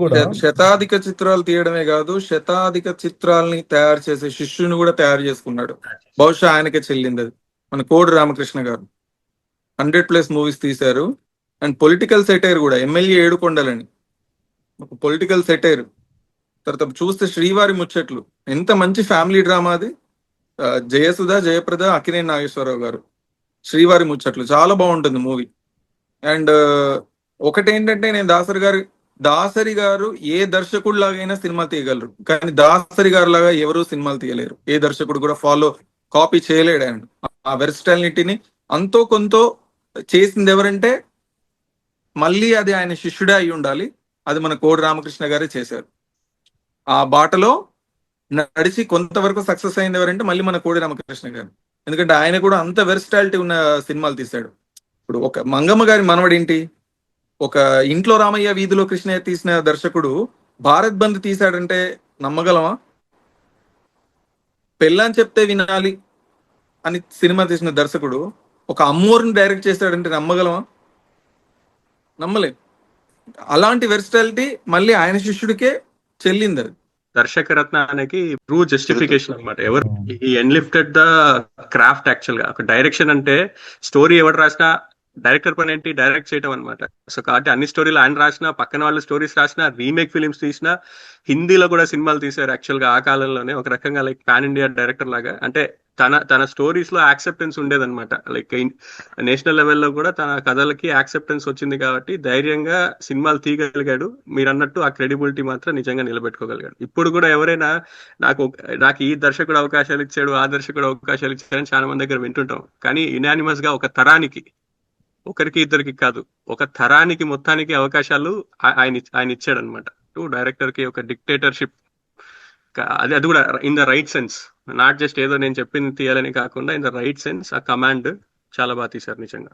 కూడా శతాధిక చిత్రాలు తీయడమే కాదు, శతాధిక చిత్రాలని తయారు చేసే శిష్యుని కూడా తయారు చేసుకున్నాడు. బహుశా ఆయనకే చెల్లింది అది. మన కోడి రామకృష్ణ గారు 100+ మూవీస్ తీశారు. అండ్ పొలిటికల్ సెటైర్ కూడా, ఎమ్మెల్యే ఏడుకొండలని ఒక పొలిటికల్ సెటైర్. తర్వాత చూస్తే శ్రీవారి ముచ్చట్లు, ఎంత మంచి ఫ్యామిలీ డ్రామా అది. జయసుధ, జయప్రద, అక్కినేని నాగేశ్వరరావు గారు, శ్రీవారి ముచ్చట్లు చాలా బాగుంటుంది మూవీ. అండ్ ఒకటేంటంటే, నేను దాసరి గారు ఏ దర్శకుడిలాగైనా సినిమా తీయగలరు, కానీ దాసరి గారు లాగా ఎవరు సినిమాలు తీయలేరు. ఏ దర్శకుడు కూడా కాపీ చేయలేడు ఆయన. ఆ వెర్స్టాలిటీని అంతో కొంతో చేసింది ఎవరంటే, మళ్ళీ అది ఆయన శిష్యుడే అయి ఉండాలి. అది మన కోడి రామకృష్ణ గారే చేశారు. ఆ బాటలో నడిచి కొంతవరకు సక్సెస్ అయింది ఎవరంటే మళ్ళీ మన కోడి రామకృష్ణ గారు. ఎందుకంటే ఆయన కూడా అంత వెర్స్టాలిటీ ఉన్న సినిమాలు తీశాడు. ఇప్పుడు ఒక మంగమ్మ గారి మనవడేంటి, ఒక ఇంట్లో రామయ్య వీధిలో కృష్ణయ్య తీసిన దర్శకుడు భారత్ బంద్ తీశాడంటే నమ్మగలమా? పెళ్ళాని చెప్తే వినాలి అని సినిమా తీసిన దర్శకుడు ఒక అమ్మోర్ని డైరెక్ట్ చేశాడంటే నమ్మగలమా? నమ్మలేం. అలాంటి వెర్స్టాలిటీ మళ్ళీ ఆయన శిష్యుడికే చెల్లింది. అది దర్శకరత్నానికి ట్రూ జస్టిఫికేషన్ అనమాట. ఎవరు ఈ ఎన్లిఫ్టెడ్ ద క్రాఫ్ట్. యాక్చువల్ గా ఒక డైరెక్షన్ అంటే స్టోరీ ఎవరు రాసినా డైరెక్టర్ పని ఏంటి, డైరెక్ట్ చేయటం అనమాట. సో కాబట్టి అన్ని స్టోరీలు ఆయన రాసినా, పక్కన వాళ్ళు స్టోరీస్ రాసినా, రీమేక్ ఫిలిమ్స్ తీసినా, హిందీలో కూడా సినిమాలు తీశారు. యాక్చువల్ గా ఆ కాలంలోనే ఒక రకంగా లైక్ పాన్ ఇండియా డైరెక్టర్ లాగా. అంటే తన స్టోరీస్ లో యాక్సెప్టెన్స్ ఉండేదన్నమాట. లైక్ నేషనల్ లెవెల్లో కూడా తన కథలకి యాక్సెప్టెన్స్ వచ్చింది కాబట్టి ధైర్యంగా సినిమాలు తీయగలిగాడు. మీరు అన్నట్టు ఆ క్రెడిబిలిటీ మాత్రం నిజంగా నిలబెట్టుకోగలిగాడు. ఇప్పుడు కూడా ఎవరైనా నాకు ఈ దర్శకుడు అవకాశాలు ఇచ్చాడు, ఆ దర్శకుడు అవకాశాలు ఇచ్చాడని చాలా మంది దగ్గర వింటుంటాం. కానీ యునానిమస్ గా ఒక తరానికి, ఒకరికి ఇద్దరికి కాదు, ఒక తరానికి మొత్తానికి అవకాశాలు ఆయన ఇచ్చాడు అనమాట. డైరెక్టర్ కి ఒక డిక్టేటర్షిప్, అది కూడా in the right sense. Not just ఏదో నేను చెప్పింది తీయాలని కాకుండా ఇన్ ద రైట్ సెన్స్. ఆ కమాండ్ చాలా బాగా తీశారు నిజంగా.